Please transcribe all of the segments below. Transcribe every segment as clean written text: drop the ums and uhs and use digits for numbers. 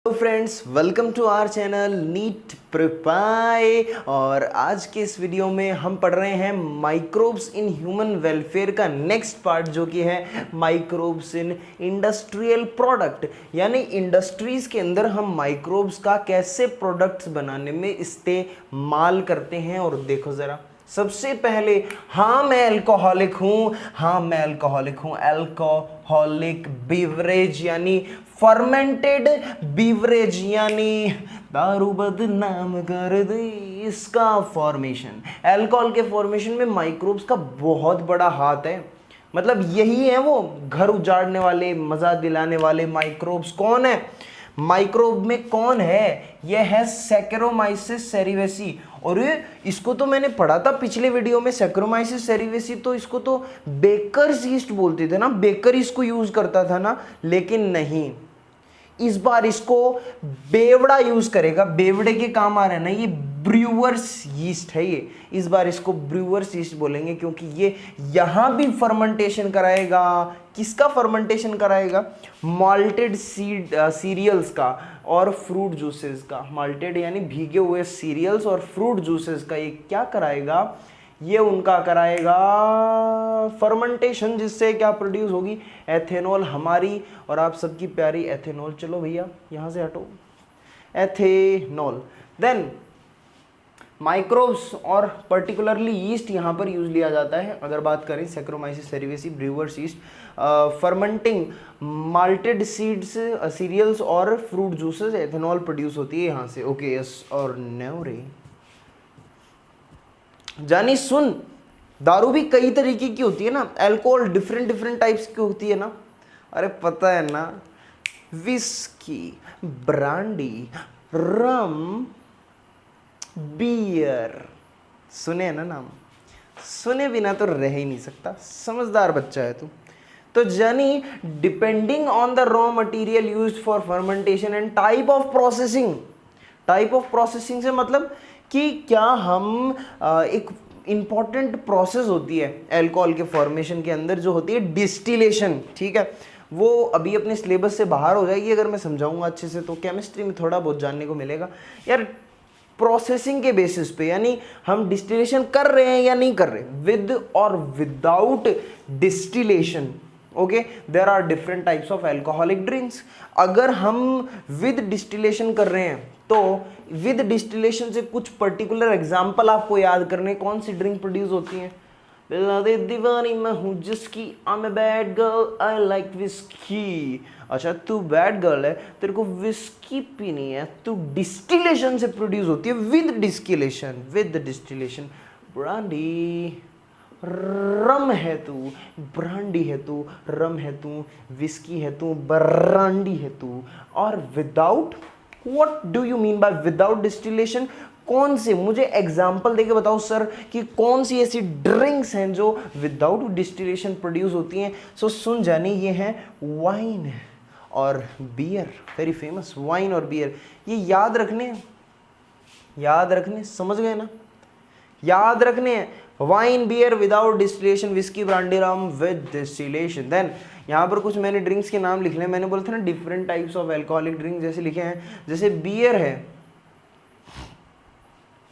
Hello friends, welcome to our channel NEET प्रिपाई। और आज के इस वीडियो में हम पढ़ रहे हैं माइक्रोब्स इन ह्यूमन वेलफेयर का नेक्स्ट पार्ट, जो कि है माइक्रोब्स इन इंडस्ट्रियल प्रोडक्ट। यानी इंडस्ट्रीज के अंदर हम माइक्रोब्स का कैसे प्रोडक्ट्स बनाने में इस्तेमाल करते हैं। और देखो ज़रा, सबसे पहले हाँ मैं अल्कोहलिक हूँ, अल्कोहलिक बीवरेज यानी फर्मेंटेड बीवरेज यानी दारू बदनाम कर दे, इसका फॉर्मेशन, अल्कोहल के फॉर्मेशन में माइक्रोब्स का बहुत बड़ा हाथ है। मतलब यही है वो घर उजाड़ने वाले, मजा दिलाने वाले माइक्रोब्स। कौन है माइक्रोब में? कौन है? यह है सैकेरोमाइसिस सेरिवेसी। और इसको तो मैंने पढ़ा था पिछले वीडियो में, सैकेरोमाइसिस सेरिवेसी। तो इसको तो बेकर्स यीस्ट बोलते थे ना, बेकर इसको यूज करता था ना। लेकिन नहीं, इस बार इसको बेवड़ा यूज करेगा। बेवड़े के काम आ रहा है ना, ये ब्रूअर्स यीस्ट है ये। इस बार इसको ब्रूअर्स यीस्ट बोलेंगे, क्योंकि ये यहां भी फर्मेंटेशन कराएगा। किसका फर्मेंटेशन कराएगा? माल्टेड सीरियल्स का और फ्रूट जूसेस का। माल्टेड यानी भीगे हुए सीरियल्स और फ्रूट जूसेस का ये क्या कराएगा? ये उनका कराएगा फर्मेंटेशन, जिससे क्या प्रोड्यूस होगी? एथेनॉल, हमारी और आप सबकी प्यारी एथेनॉल। चलो भैया यहाँ से हटो, एथेनॉल। देन माइक्रोब्स और पर्टिकुलरली यीस्ट यहाँ पर यूज लिया जाता है। अगर बात करें saccharomyces cerevisiae, brewer's yeast, fermenting malted seeds, cereals और फ्रूट जूसेस, एथेनॉल प्रोड्यूस होती है यहाँ से। ओके, यस और नो रे। जानी सुन, दारू भी कई तरीके की होती है ना, अल्कोहल डिफरेंट डिफरेंट टाइप्स की होती है ना। अरे पता है ना, विस्की, ब्रांडी, रम, बियर। सुने है ना नाम? सुने बिना तो रह ही नहीं सकता, समझदार बच्चा है तू। तो जानी, depending on the raw material used for fermentation and type of processing. Type of processing से मतलब कि क्या हम एक इंपॉर्टेंट प्रोसेस होती है अल्कोहल के फॉर्मेशन के अंदर, जो होती है डिस्टिलेशन। ठीक है, वो अभी अपने सिलेबस से बाहर हो जाएगी अगर मैं समझाऊंगा अच्छे से, तो केमिस्ट्री में थोड़ा बहुत जानने को मिलेगा यार। प्रोसेसिंग के बेसिस पे, यानी हम डिस्टिलेशन कर रहे हैं या नहीं कर रहे, विद और without distillation. Okay, there are different types of alcoholic drinks. अगर हम विद डिस्टिलेशन कर रहे हैं तो विद डिस्टिलेशन से कुछ पर्टिकुलर एग्जांपल आपको याद करने, कौन सी ड्रिंक प्रोड्यूस होती है? दीवानी मैं हूँ जिसकी, I am a bad girl, I like whisky. अच्छा, तू बैड गर्ल है, तेरे को विस्की पीनी है, तू डिस्टिलेशन से प्रोड्यूस होती है, with distillation. With distillation brandy, rum है तू, ब्रांडी है तू, रम है तू, विस्की है तू, ब्रांडी है तू। और without, what do you mean by without distillation? कौन से, मुझे एग्जांपल देके बताओ सर कि कौन सी ऐसी ड्रिंक्स हैं जो विदाउट डिस्टिलेशन प्रोड्यूस होती हैं। सो सुन जानी, ये हैं वाइन और बियर, वेरी फेमस वाइन और बियर। ये याद रखने, समझ गए ना? याद रखने हैं, wine, beer without distillation, whisky, brandy, rum with distillation. Then यहाँ पर कुछ मैंने ड्रिंक्स के नाम लिख ले। मैंने बोला था ना different types of alcoholic drink, जैसे लिखे हैं, जैसे बियर है,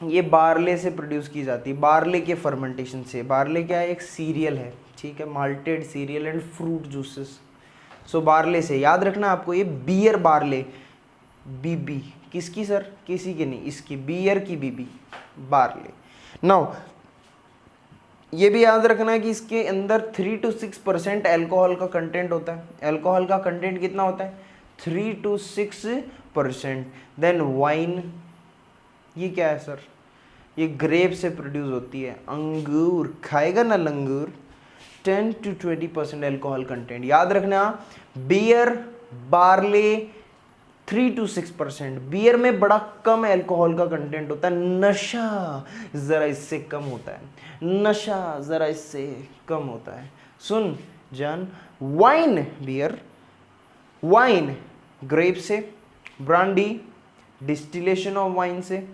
ये बार्ले से प्रोड्यूस की जाती है, बार्ले के फर्मेंटेशन से। बार्ले क्या है? एक सीरियल है, ठीक है, malted serial and fruit juices. So barley से याद रखना आपको, ये बियर बार्ले, बीबी किसकी सर? किसी की नहीं, इसकी बियर की बीबी बार्ले। नाउ ये भी याद रखना है कि इसके अंदर 3 to 6% अल्कोहल का कंटेंट होता है। अल्कोहल का कंटेंट कितना होता है? 3 to 6%। देन वाइन, ये क्या है सर? ये ग्रेप से प्रोड्यूस होती है, अंगूर खाएगा ना लंगूर। 10 to 20% अल्कोहल कंटेंट याद रखना। Beer, barley 3 to 6%। बियर में बड़ा कम अल्कोहल का कंटेंट होता है, नशा जरा इससे कम होता है, नशा जरा इससे कम होता है। सुन जान, वाइन बियर, वाइन ग्रेप से, ब्रांडी डिस्टिलेशन ऑफ वाइन से,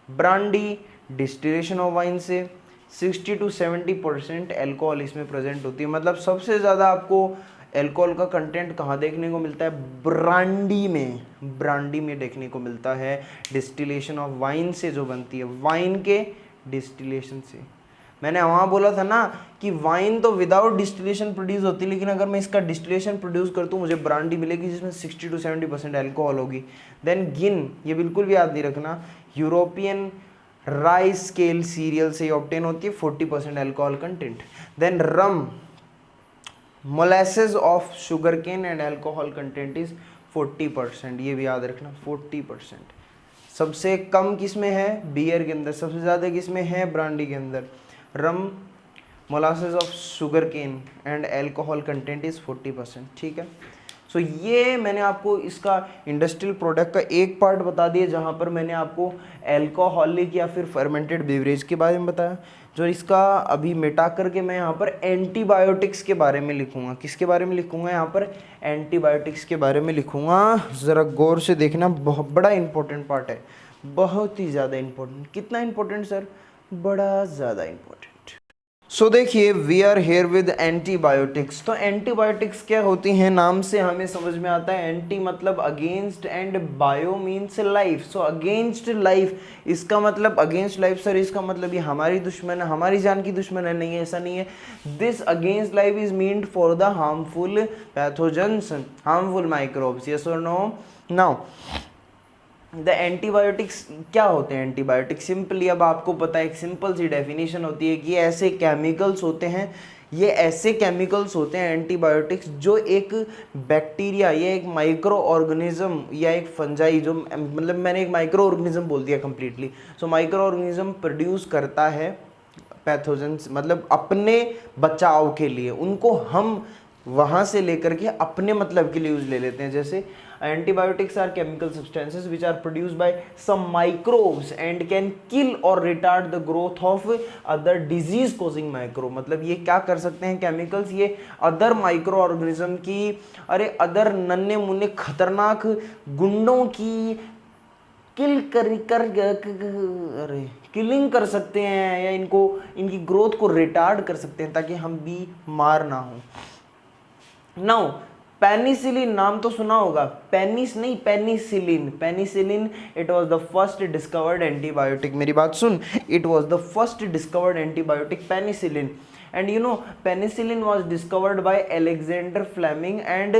ब्रांडी डिस्टिलेशन ऑफ वाइन से 60 to 70% अल्कोहल इसमें प्रेजेंट होती है। मतलब सबसे ज़्यादा आपको एल्कोहल का कंटेंट कहाँ देखने को मिलता है? ब्रांडी में, ब्रांडी में देखने को मिलता है। डिस्टिलेशन ऑफ वाइन से जो बनती है, वाइन के डिस्टिलेशन से। मैंने वहाँ बोला था ना कि वाइन तो विदाउट डिस्टिलेशन प्रोड्यूस होती है, लेकिन अगर मैं इसका डिस्टिलेशन प्रोड्यूस करता हूँ मुझे ब्रांडी मिलेगी जिसमें 60 to 70% एल्कोहल होगी। देन गिन, ये बिल्कुल भी याद नहीं रखना, यूरोपियन राइस स्केल सीरियल से ऑब्टेन होती है 40% alcohol content. Then rum, molasses of sugar cane and alcohol content is 40%, ये भी याद रखना 40%। सबसे कम किस में है? बियर के अंदर। सबसे ज़्यादा किस में है? ब्रांडी के अंदर। Rum, molasses of sugar cane and alcohol content is 40%, ठीक है। सो ये मैंने आपको इसका इंडस्ट्रियल प्रोडक्ट का एक पार्ट बता दिया जहाँ पर मैंने आपको एल्कोहलिक या फिर फर्मेंटेड बेवरेज के बारे में बताया। जो इसका अभी मिटा करके मैं यहाँ पर एंटीबायोटिक्स के बारे में लिखूँगा। किसके बारे में लिखूँगा? यहाँ पर एंटीबायोटिक्स के बारे में लिखूँगा। ज़रा गौर से देखना, बहुत बड़ा इंपॉर्टेंट पार्ट है, बहुत ही ज़्यादा इंपॉर्टेंट। कितना इंपॉर्टेंट सर? बड़ा ज़्यादा इंपॉर्टेंट। सो देखिए, we are here with antibiotics. तो एंटीबायोटिक्स क्या होती हैं? नाम से हमें समझ में आता है, एंटी मतलब against and bio means life. So against life, इसका मतलब अगेंस्ट लाइफ सर, इसका मतलब ये हमारी दुश्मन है, हमारी जान की दुश्मन है? नहीं है, ऐसा नहीं है। This against life is meant for the harmful pathogens, harmful microbes. Yes और नो? नाउ द एंटीबायोटिक्स क्या होते हैं? एंटीबायोटिक्स सिंपली, अब आपको पता है, एक सिंपल सी डेफिनेशन होती है कि ये ऐसे केमिकल्स होते हैं, ये ऐसे केमिकल्स होते हैं एंटीबायोटिक्स जो एक बैक्टीरिया या एक माइक्रो ऑर्गेनिज्म या एक फंजाई, जो मतलब मैंने एक माइक्रो ऑर्गेनिज्म बोल दिया completely. So micro organism produce करता है पैथोजेंस, मतलब अपने बचाव के लिए। उनको हम वहाँ से लेकर के अपने मतलब के लिए यूज ले लेते हैं। जैसे antibiotics are chemical substances which are produced by some microbes and can kill or retard the growth of other disease causing microbe। मतलब ये क्या कर सकते हैं केमिकल्स? ये अदर माइक्रो ऑर्गेनिज्म की, अरे अदर नन्हे मुन्ने खतरनाक गुंडों की किलिंग कर सकते हैं, या इनको, इनकी ग्रोथ को रिटार्ड कर सकते हैं ताकि हम बीमार ना हो। नाउ पेनिसिलिन नाम तो सुना होगा, पेनिस नहीं penicillin. Penicillin it was the first discovered antibiotic. मेरी बात सुन, it was the first discovered antibiotic penicillin. And you know penicillin was discovered by Alexander Fleming and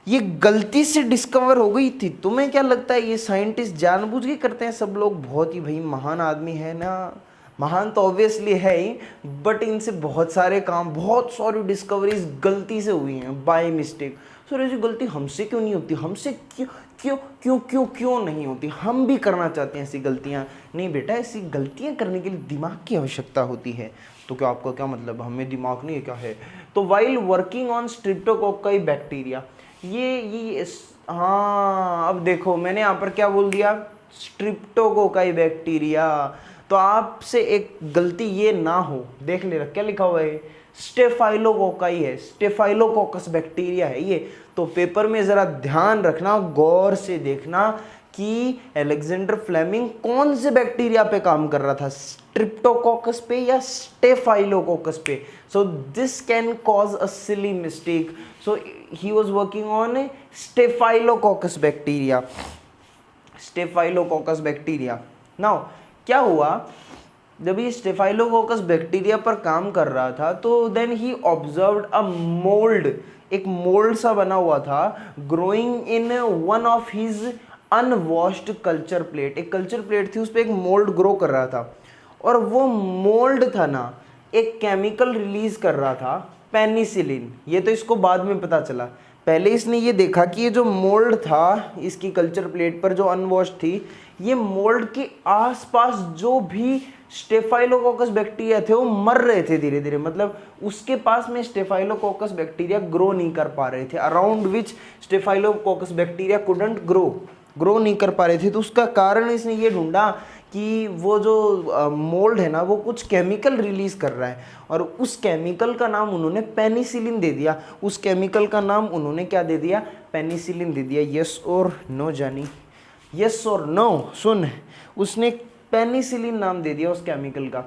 ये गलती से डिस्कवर हो गई थी। तुम्हें क्या लगता है ये साइंटिस्ट जानबूझ के करते हैं? सब लोग बहुत ही भाई महान आदमी है ना, महान तो ऑब्वियसली है ही, बट इनसे बहुत सारे काम, बहुत सारी डिस्कवरीज गलती से हुई हैं, बाय मिस्टेक। सर ऐसी गलती हमसे क्यों नहीं होती? हमसे क्यों क्यों क्यों क्यों क्यों नहीं होती? हम भी करना चाहते हैं ऐसी गलतियां। नहीं बेटा, ऐसी गलतियां करने के लिए दिमाग की आवश्यकता होती है। तो क्या आपका क्या मतलब, हमें दिमाग नहीं है क्या है? तो वाइल वर्किंग ऑन स्ट्रिप्टोकोकाई बैक्टीरिया, ये हाँ, अब देखो मैंने यहाँ पर क्या बोल दिया? स्ट्रिप्टोकोकाई बैक्टीरिया। तो आपसे एक गलती ये ना हो, देख ले क्या लिखा हुआ है, स्टेफाइलोकोकाई है, स्टेफाइलोकोकस बैक्टीरिया है ये। तो पेपर में जरा ध्यान रखना, गौर से देखना कि अलेक्जेंडर फ्लेमिंग कौन से बैक्टीरिया पे काम कर रहा था, स्ट्रिप्टोकोकस पे या स्टेफाइलोकोकस पे। So this can cause a silly mistake. So he was working on staphylococcus bacteria, staphylococcus bacteria. Now क्या हुआ, जब ये स्टेफाइलोकोकस बैक्टीरिया पर काम कर रहा था तो then he observed a mould, एक मोल्ड सा बना हुआ था, growing in one of his unwashed culture plate. एक कल्चर प्लेट थी, उस पर एक मोल्ड ग्रो कर रहा था, और वो मोल्ड था ना एक केमिकल रिलीज कर रहा था, पेनिसिलिन। ये तो इसको बाद में पता चला, पहले इसने ये देखा कि ये जो मोल्ड था इसकी कल्चर प्लेट पर जो अनवॉश्ड थी, ये मोल्ड के आसपास जो भी स्टेफाइलोकोकस बैक्टीरिया थे वो मर रहे थे धीरे धीरे। मतलब उसके पास में स्टेफाइलोकोकस बैक्टीरिया ग्रो नहीं कर पा रहे थे, around which staphylococcus bacteria couldn't grow नहीं कर पा रहे थे। तो उसका कारण इसने ये ढूंढा कि वो जो मोल्ड है ना वो कुछ केमिकल रिलीज कर रहा है, और उस केमिकल का नाम उन्होंने पेनिसिलिन दे दिया। उस केमिकल का नाम उन्होंने क्या दे दिया? पेनिसिलिन दे दिया। यस और नो जानी, यस और नो सुन, उसने पेनिसिलिन नाम दे दिया उस केमिकल का,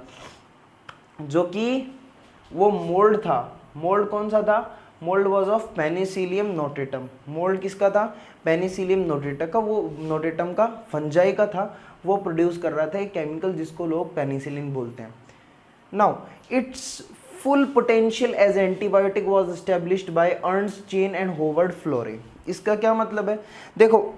जो कि वो मोल्ड था। मोल्ड कौन सा था? Mould was of Penicillium notatum. Mould किसका था? पेनिसिलियम नोटेटा का, वो नोटेटम का फंजाई का था, वो प्रोड्यूस कर रहा था एक केमिकल जिसको लोग पेनिसिलिन बोलते हैं। Now its full potential as antibiotic was established by Ernst Chain and Howard Florey. इसका क्या मतलब है? देखो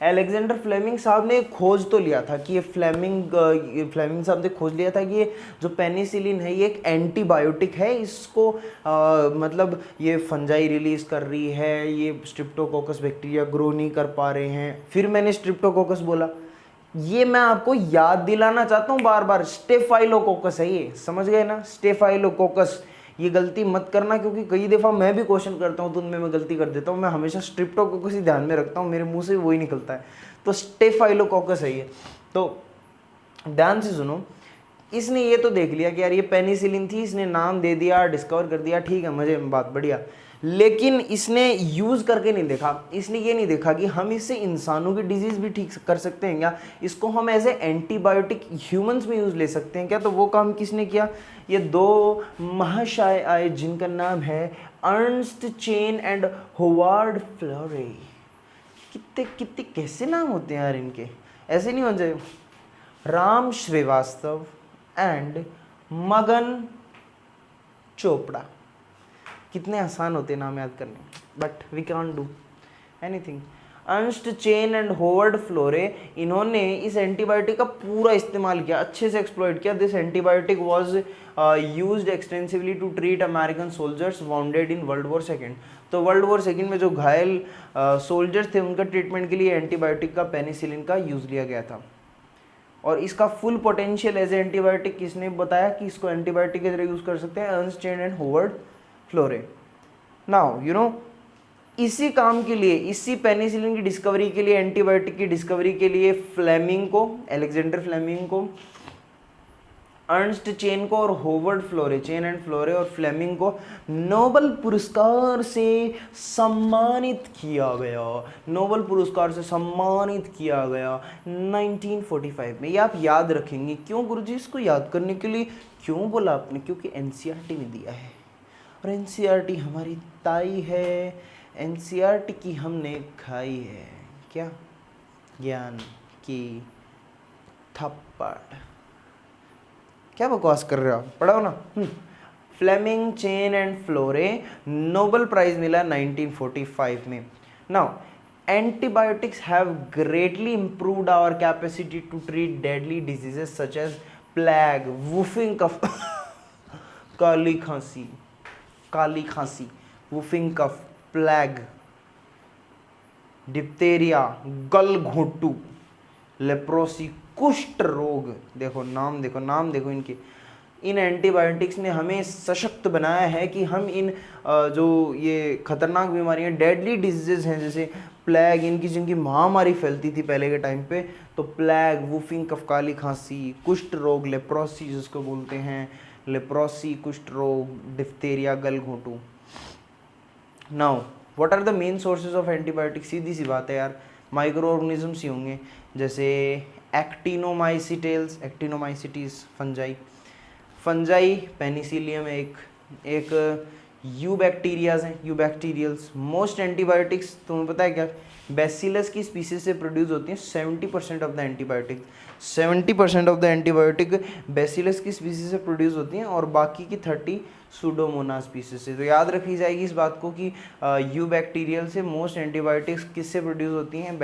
अलेक्जेंडर फ्लेमिंग साहब ने खोज तो लिया था कि ये फ्लेमिंग साहब ने खोज लिया था कि ये जो पेनिसिलिन है ये एक एंटीबायोटिक है, इसको मतलब ये फंजाई रिलीज कर रही है, ये स्ट्रिप्टोकोकस बैक्टीरिया ग्रो नहीं कर पा रहे हैं। फिर मैंने स्ट्रिप्टोकोकस बोला, ये मैं आपको याद दिलाना चाहता हूँ बार बार, स्टेफाइलोकोकस है ये, समझ गए ना? स्टेफाइलोकोकस, ये गलती मत करना क्योंकि कई दफ़ा मैं भी क्वेश्चन करता हूँ तो उनमें मैं गलती कर देता हूँ। मैं हमेशा स्ट्रिप्टोकोकस ही ध्यान में रखता हूँ, मेरे मुंह से वही निकलता है। तो स्टेफाइलोकोकस है ये। तो ध्यान से सुनो, इसने ये तो देख लिया कि यार ये पेनिसिलिन थी, इसने नाम दे दिया, डिस्कवर कर दिया, ठीक है, मजे बात बढ़िया, लेकिन इसने यूज़ करके नहीं देखा। इसने ये नहीं देखा कि हम इससे इंसानों की डिजीज़ भी ठीक कर सकते हैं क्या, इसको हम एज ए एंटीबायोटिक ह्यूमंस में यूज़ ले सकते हैं क्या। तो वो काम किसने किया? ये दो महाशय आए जिनका नाम है अर्नस्ट चेन एंड होवार्ड फ्लोरे। कितने कितने कैसे नाम होते हैं यार इनके, ऐसे नहीं होने चाहिए। राम श्रीवास्तव एंड मगन चोपड़ा, कितने आसान होते हैं नाम याद करने, but we can't do anything. Ernst Chain and Howard Florey, इन्होंने इस एंटीबायोटिक का पूरा इस्तेमाल किया, अच्छे से एक्सप्लॉइट किया। This antibiotic was used extensively to treat American soldiers wounded in world war second. तो वर्ल्ड वॉर सेकेंड में जो घायल सोल्जर्स थे उनका ट्रीटमेंट के लिए एंटीबायोटिक का, पेनिसिलिन का यूज़ लिया गया था। और इसका फुल पोटेंशियल एज एंटीबायोटिक किसने बताया कि इसको एंटीबायोटिक की तरह यूज़ कर सकते हैं? Ernst Chain and Howard फ्लोरे। Now you know, इसी काम के लिए, इसी पेनिसिलिन की डिस्कवरी के लिए, एंटीबायोटिक की डिस्कवरी के लिए फ्लेमिंग को, अलेक्जेंडर फ्लेमिंग को, अर्नस्ट चेन को और होवर्ड फ्लोरे, चेन एंड फ्लोरे और फ्लेमिंग को नोबेल पुरस्कार से सम्मानित किया गया। नोबेल पुरस्कार से सम्मानित किया गया 1945 में। ये आप याद रखेंगे। क्यों गुरुजी? इसको याद करने के लिए क्यों बोला आपने? क्योंकि एनसीईआरटी में दिया है और एनसीईआरटी हमारी ताई है, एनसीईआरटी की हमने खाई है। क्या? ज्ञान की थप्पड़। क्या बकवास कर रहे हो आप? पढ़ाओ ना। Fleming, Chain and Florey, Nobel prize मिला 1945 में। Now antibiotics have greatly improved our capacity to treat deadly diseases such as plague, whooping cough, काली खांसी, वुफिंग कफ, प्लेग, डिप्थेरिया, गलघोंटू, लेप्रोसी, कुष्ठ रोग। देखो नाम देखो इनके। इन एंटीबायोटिक्स ने हमें सशक्त बनाया है कि हम इन जो ये खतरनाक बीमारियां, डेडली डिजीजेज हैं जैसे प्लेग, इनकी जिनकी महामारी फैलती थी पहले के टाइम पे, तो प्लेग, वुफिंग कफ, काली खांसी, कुष्ठ रोग, लेप्रोसी जिसको बोलते हैं, लेप्रोसी, कुष्ठ रोग, डिप्थेरिया, गलघोंटू। Now what are the main sources of antibiotic? सीधी सी बात है यार, माइक्रो ऑर्गेनिजम्स ही होंगे, जैसे एक्टिनोमाइसिटीज, फंजाई, पेनिसिलियम एक यू बैक्टीरियाज हैं, यू बैक्टीरियल्स। मोस्ट एंटीबायोटिक्स तुम्हें पता है क्या बैसिलस की स्पीसीज से प्रोड्यूस होती हैं। 70% ऑफ द एंटीबायोटिक बैसिलस की स्पीसीज से प्रोड्यूस होती हैं और बाकी की 30 सूडोमोनास स्पीसीज से। तो याद रखी जाएगी इस बात को कि यू बैक्टीरियल से मोस्ट एंटीबायोटिक्स किससे प्रोड्यूस होती हैं?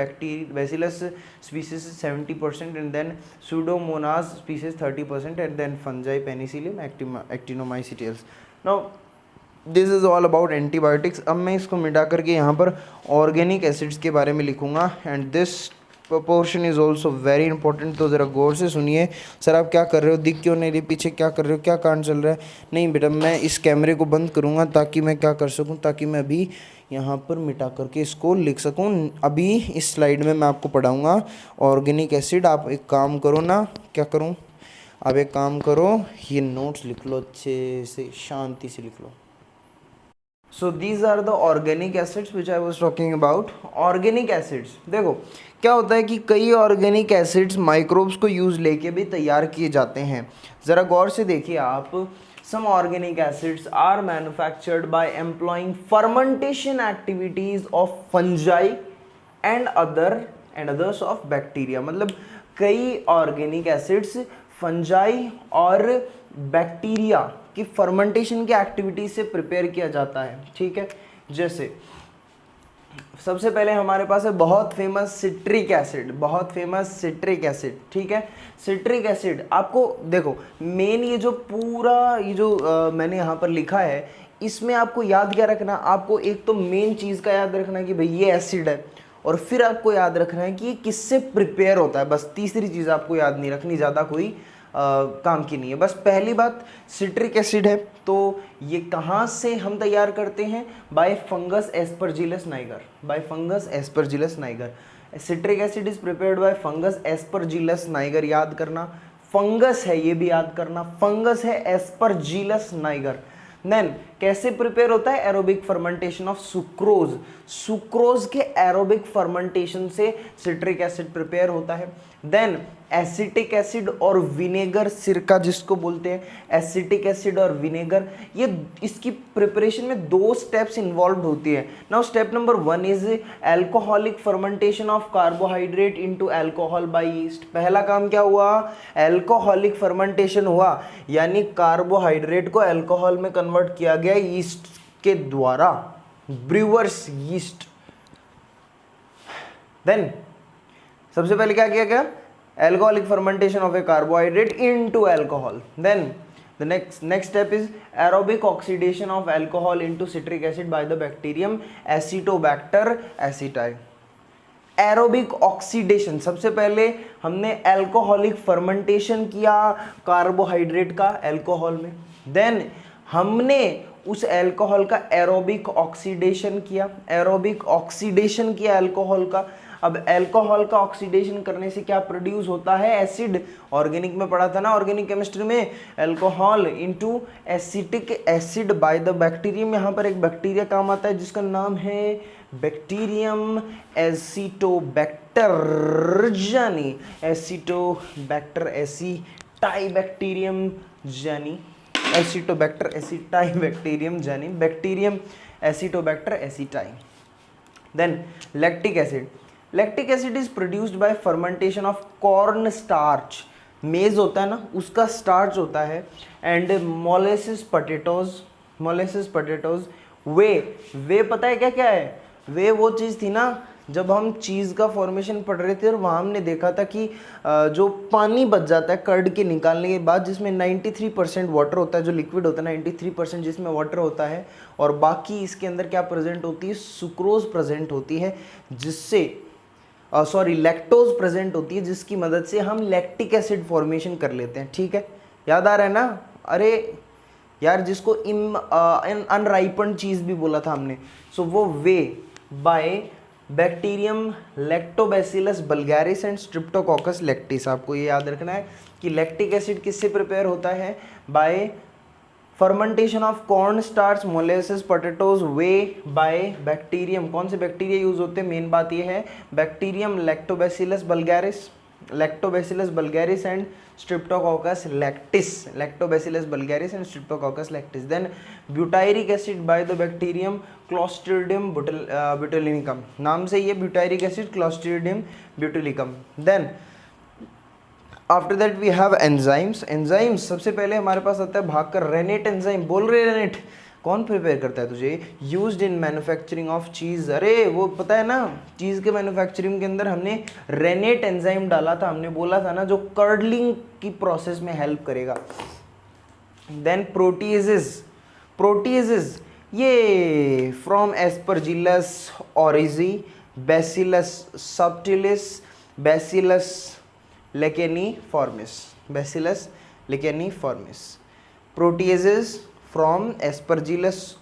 बैसिलस स्पीसीज से 70% and then pseudomonas species 30% and then fungi, penicillium, actinomycetales. Now this is all about antibiotics. अब मैं इसको मिटा करके यहाँ पर ऑर्गेनिक एसिड्स के बारे में लिखूँगा and this portion is also very important. तो ज़रा गौर से सुनिए। सर आप क्या कर रहे हो? दिख क्यों नहीं रही? पीछे क्या कर रहे हो? क्या कांड चल रहा है? नहीं बेटा, मैं इस कैमरे को बंद करूँगा ताकि मैं क्या कर सकूँ, ताकि मैं अभी यहाँ पर मिटा करके इसको लिख सकूँ। अभी इस स्लाइड में मैं आपको पढ़ाऊँगा ऑर्गेनिक एसिड। आप एक काम करो ना, क्या करूँ? आप एक काम करो, ये नोट्स लिख लो, अच्छे से शांति से लिख लो। So these are the organic acids which I was talking about. Organic acids, देखो क्या होता है कि कई ऑर्गेनिक एसिड्स माइक्रोब्स को यूज़ लेके भी तैयार किए जाते हैं। ज़रा गौर से देखिए आप, some organic acids are manufactured by employing fermentation activities of fungi and others of bacteria। मतलब कई ऑर्गेनिक एसिड्स फंजाई और बैक्टीरिया की फर्मेंटेशन की एक्टिविटी से प्रिपेयर किया जाता है, ठीक है। जैसे सबसे पहले हमारे पास है बहुत फेमस सिट्रिक एसिड, बहुत फेमस सिट्रिक एसिड, ठीक है। सिट्रिक एसिड आपको देखो मेन ये जो पूरा ये जो मैंने यहाँ पर लिखा है इसमें आपको याद क्या रखना, आपको एक तो मेन चीज़ का याद रखना कि भाई ये एसिड है, और फिर आपको याद रखना है कि ये किससे प्रिपेयर होता है। बस तीसरी चीज़ आपको याद नहीं रखनी, ज़्यादा कोई काम की नहीं है। बस पहली बात सिट्रिक एसिड है तो ये कहाँ से हम तैयार करते हैं, bye fungus Aspergillus Niger, bye fungus Aspergillus Niger. Citric acid is prepared by fungus Aspergillus Niger, याद करना फंगस है, ये भी याद करना फंगस है एस्परजिलस नाइगर। देन कैसे प्रिपेयर होता है, aerobic fermentation of sucrose, sucrose के एरोबिक फर्मेंटेशन से सिट्रिक एसिड प्रिपेयर होता है। देन एसिटिक एसिड और विनेगर, सिरका जिसको बोलते हैं, एसिटिक एसिड और विनेगर, ये इसकी प्रिपरेशन में 2 स्टेप्स इन्वॉल्व होती है। Now step number 1 is alcoholic fermentation of carbohydrate into alcohol by yeast. पहला काम क्या हुआ, एल्कोहलिक फर्मेंटेशन हुआ, यानी कार्बोहाइड्रेट को अल्कोहल में कन्वर्ट किया गया ईस्ट के द्वारा, ब्रूअर्स ईस्ट। देन सबसे पहले क्या किया गया, alcoholic fermentation of a carbohydrate into alcohol. Then the next step is aerobic oxidation of alcohol into citric acid by the bacterium Acetobacter aceti। Aerobic oxidation, सबसे पहले हमने एल्कोहलिक फर्मेंटेशन किया carbohydrate का अल्कोहल में, देन हमने उस alcohol का aerobic oxidation किया, एरोबिक ऑक्सीडेशन किया अल्कोहल का। अब अल्कोहल का ऑक्सीडेशन करने से क्या प्रोड्यूस होता है, एसिड। ऑर्गेनिक में पढ़ा था ना, ऑर्गेनिक केमिस्ट्री में, alcohol into acetic acid by the bacterium. यहाँ पर एक बैक्टीरिया काम आता है जिसका नाम है बैक्टीरियम एसिटोबैक्टर जानी, एसिटोबैक्टर एसिटाइबैक्टीरियम जानी, एसिटोबैक्टर एसिटाइबैक्टीरियम जानी, bacterium acetobacter aceti. Then lactic acid, lactic acid is produced by fermentation of corn starch, maize होता है ना उसका स्टार्च होता है, and molasses potatoes, molasses potatoes. वे पता है क्या क्या है, वे वो चीज़ थी ना जब हम चीज़ का फॉर्मेशन पढ़ रहे थे और वहाँ हमने देखा था कि जो पानी बच जाता है कर्ड के निकालने के बाद, जिसमें 93% वाटर होता है, जो लिक्विड होता है 93% जिसमें वाटर होता है, और बाकी इसके अंदर क्या प्रेजेंट होती है, सुक्रोज प्रेजेंट होती है, जिससे लैक्टोज प्रेजेंट होती है, जिसकी मदद से हम लैक्टिक एसिड फॉर्मेशन कर लेते हैं, ठीक है। याद आ रहा है ना, अरे यार जिसको अनराइपन्ड चीज़ भी बोला था हमने, सो वो way by bacterium lactobacillus bulgaris and streptococcus lactis. आपको ये याद रखना है कि लैक्टिक एसिड किससे प्रिपेयर होता है, bye fermentation of corn starch, molasses, potatoes, way by bacterium. कौन से बैक्टीरिया यूज होते हैं, मेन बात ये है, bacterium lactobacillus bulgaris, lactobacillus bulgaris and streptococcus lactis, lactobacillus bulgaris and streptococcus lactis. Then butyric acid by the bacterium clostridium butalinicum, नाम से ये butyric acid clostridium butalicum. Then after that we have enzymes, enzymes सबसे पहले हमारे पास आता है भाग कर रेनेट एंजाइम, बोल रहे रेनेट, कौन प्रिपेयर करता है तुझे, यूज्ड इन मैन्युफैक्चरिंग ऑफ चीज़। अरे वो पता है ना, चीज़ के मैन्युफैक्चरिंग के अंदर हमने रेनेट एंजाइम डाला था, हमने बोला था ना जो कर्डलिंग की प्रोसेस में हेल्प करेगा। देन प्रोटीजेस, प्रोटीजेस ये from aspergillus oryzae, bacillus subtilis, bacillus licheniformis, bacillus licheniformis. Proteases from aspergillus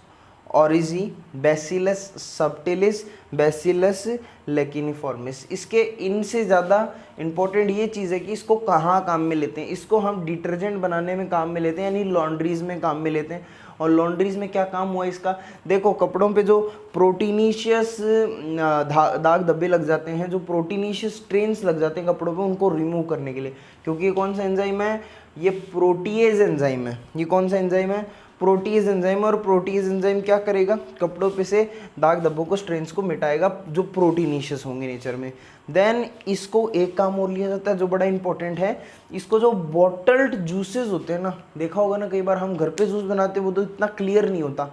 oryzae, bacillus subtilis, bacillus licheniformis. इसके इनसे ज़्यादा इम्पोर्टेंट ये चीज़ है कि इसको कहाँ काम में लेते हैं। इसको हम डिटर्जेंट बनाने में काम में लेते हैं, यानी लॉन्ड्रीज में काम में लेते हैं। और लॉन्ड्रीज में क्या काम हुआ इसका, देखो कपड़ों पे जो प्रोटीनीशियस दाग धब्बे लग जाते हैं, जो प्रोटीनीशियस स्ट्रेन्स लग जाते हैं कपड़ों पे, उनको रिमूव करने के लिए, क्योंकि ये कौन सा एंजाइम है, ये प्रोटीएज एंजाइम है। ये कौन सा एंजाइम है, प्रोटीएज एंजाइम। और प्रोटीएज एंजाइम क्या करेगा, कपड़ों पे से दाग धब्बों को, स्ट्रेन्स को मिटाएगा जो प्रोटीनीशियस होंगे नेचर में। देन इसको एक काम और लिया जाता है जो बड़ा इंपॉर्टेंट है, इसको जो बॉटल्ड जूसेस होते हैं ना, देखा होगा ना कई बार हम घर पे जूस बनाते हैं वो तो इतना क्लियर नहीं होता,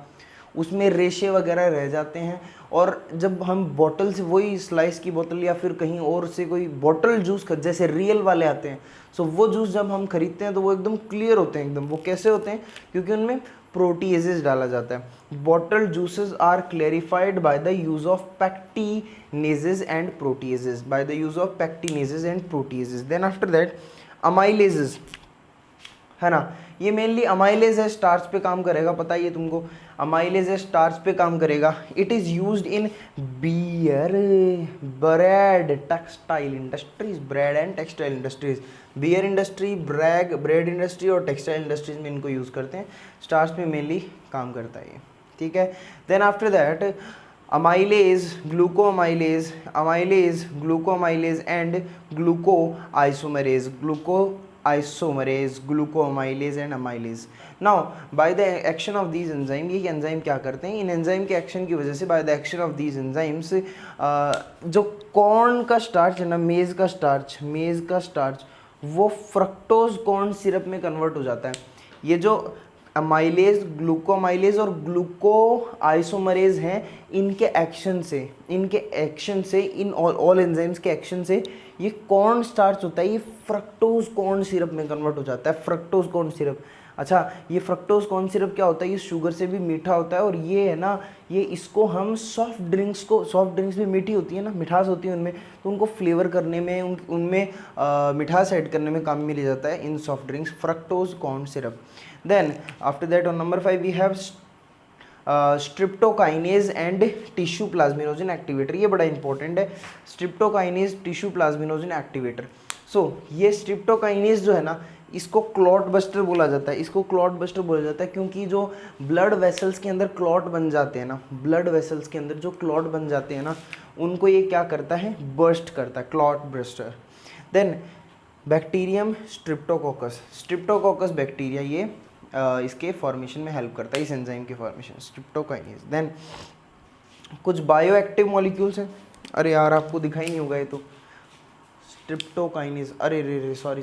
उसमें रेशे वगैरह रह जाते हैं। और जब हम बॉटल से, वही स्लाइस की बोतल या फिर कहीं और से कोई बॉटल जूस जैसे रियल वाले आते हैं, सो वो जूस जब हम खरीदते हैं तो वो एकदम क्लियर होते हैं एकदम। वो कैसे होते हैं, क्योंकि उनमें प्रोटीएजेस डाला जाता है। Bottle juices are clarified by the use of pectinases and proteases, by the use of pectinases and proteases. Then after that amylases है ना, ये मेनली अमाइलेज है, स्टार्च पे काम करेगा, पता ही है तुमको, अमाइलेज है स्टार्च पे काम करेगा। It is used in beer, bread, textile industries, bread and textile industries, beer industry, bread industry और टेक्सटाइल इंडस्ट्रीज में इनको यूज़ करते हैं। स्टार्च पे मेनली काम करता है ये, ठीक है। Then after that amylase, glucoamylase, amylase, glucoamylase and glucoisomerase, isomerase, glucoamylase and amylase. Now by the action of these enzyme, ये एंजाइम क्या करते हैं, इन एंजाइम के एक्शन की वजह से, by the action of these enzymes, जो कॉर्न का स्टार्च है ना, मेज का स्टार्च वो फ्रक्टोज कॉर्न सिरप में कन्वर्ट हो जाता है। ये जो अमाइलेज, ग्लूकोमाइलेज और ग्लूको आइसोमरेज हैं, इनके एक्शन से इन ऑल एंजाइम्स के एक्शन से ये कॉर्न स्टार्च होता है, ये फ्रक्टोज कॉर्न सिरप में कन्वर्ट हो जाता है, फ्रक्टोज कॉर्न सिरप। अच्छा, ये फ्रक्टोज कॉर्न सिरप क्या होता है, ये शुगर से भी मीठा होता है। और ये है ना, ये इसको हम सॉफ्ट ड्रिंक्स भी मीठी होती है ना, मिठास होती है उनमें, तो उनको फ्लेवर करने में, उनमें मिठास ऐड करने में काम में लिया जाता है in soft drinks, fructose corn syrup. Then after that on number 5 we have streptokinase and tissue plasminogen activator. ये बड़ा इंपॉर्टेंट है, streptokinase tissue plasminogen activator. So ये स्ट्रिप्टोकाइनेज जो है ना, इसको क्लॉट बस्टर बोला जाता है, क्योंकि जो ब्लड वेसल्स के अंदर क्लॉट बन जाते हैं ना, उनको ये क्या करता है, बर्स्ट करता है, clot buster. Then bacterium streptococcus bacteria, ये इसके फॉर्मेशन में हेल्प करता है, इस एंजाइम के फॉर्मेशन, स्ट्रिप्टोकाइनेज। देन कुछ बायो एक्टिव मॉलिक्यूल्स हैं, अरे यार आपको दिखाई नहीं होगा ये तो, स्ट्रिप्टोकाइनेज, अरे रे सॉरी,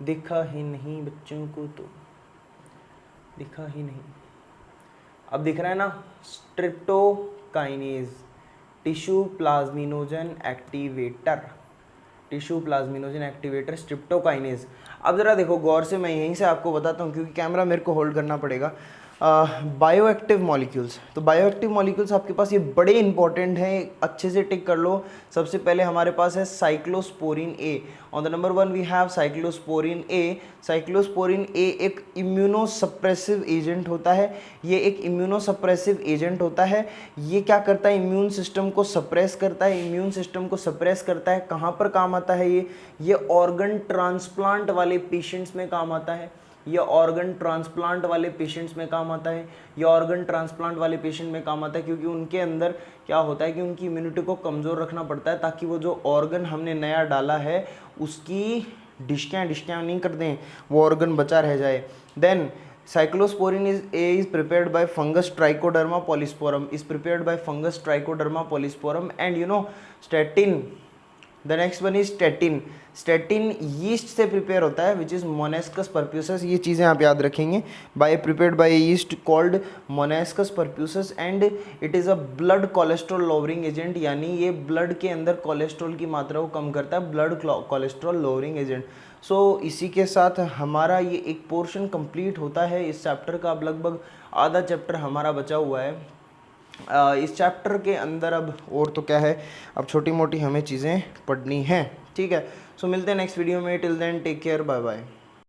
दिखा ही नहीं बच्चों को, तो दिखा ही नहीं, अब दिख रहा है ना, streptokinase tissue plasminogen activator, streptokinase. अब ज़रा देखो गौर से, मैं यहीं से आपको बताता हूँ क्योंकि कैमरा मेरे को होल्ड करना पड़ेगा। बायो एक्टिव मॉलिक्यूल्स, तो बायो एक्टिव मॉलिक्यूल्स आपके पास ये बड़े इंपॉर्टेंट हैं, अच्छे से टिक कर लो। सबसे पहले हमारे पास है cyclosporin A, on the number 1 we have cyclosporin A. Cyclosporin A एक इम्यूनोसप्रेसिव एजेंट होता है, ये ये क्या करता है, इम्यून सिस्टम को सप्रेस करता है। कहाँ पर काम आता है ये ऑर्गन ट्रांसप्लांट वाले पेशेंट्स में काम आता है, ऑर्गन ट्रांसप्लांट वाले पेशेंट में काम आता है, क्योंकि उनके अंदर क्या होता है कि उनकी इम्यूनिटी को कमज़ोर रखना पड़ता है, ताकि वो जो ऑर्गन हमने नया डाला है उसकी डिस्कियाँ नहीं कर दें, वो ऑर्गन बचा रह जाए। Then cyclosporine is prepared by fungus Trichoderma polysporum, and you know statin, the next one is statin yeast से प्रिपेयर होता है, which is Monaskos pertussis। ये चीज़ें आप याद रखेंगे, prepared by yeast called Monaskos pertussis, and it is a blood cholesterol lowering agent, यानी ये ब्लड के अंदर कोलेस्ट्रॉल की मात्रा को कम करता है, ब्लड कोलेस्ट्रॉल लोअरिंग एजेंट। सो इसी के साथ हमारा ये एक पोर्शन कंप्लीट होता है इस चैप्टर का। अब लगभग आधा चैप्टर हमारा बचा हुआ है। इस चैप्टर के अंदर अब और तो क्या है, अब छोटी मोटी हमें चीज़ें पढ़नी हैं, ठीक है। सो मिलते हैं नेक्स्ट वीडियो में, till then take care, bye bye.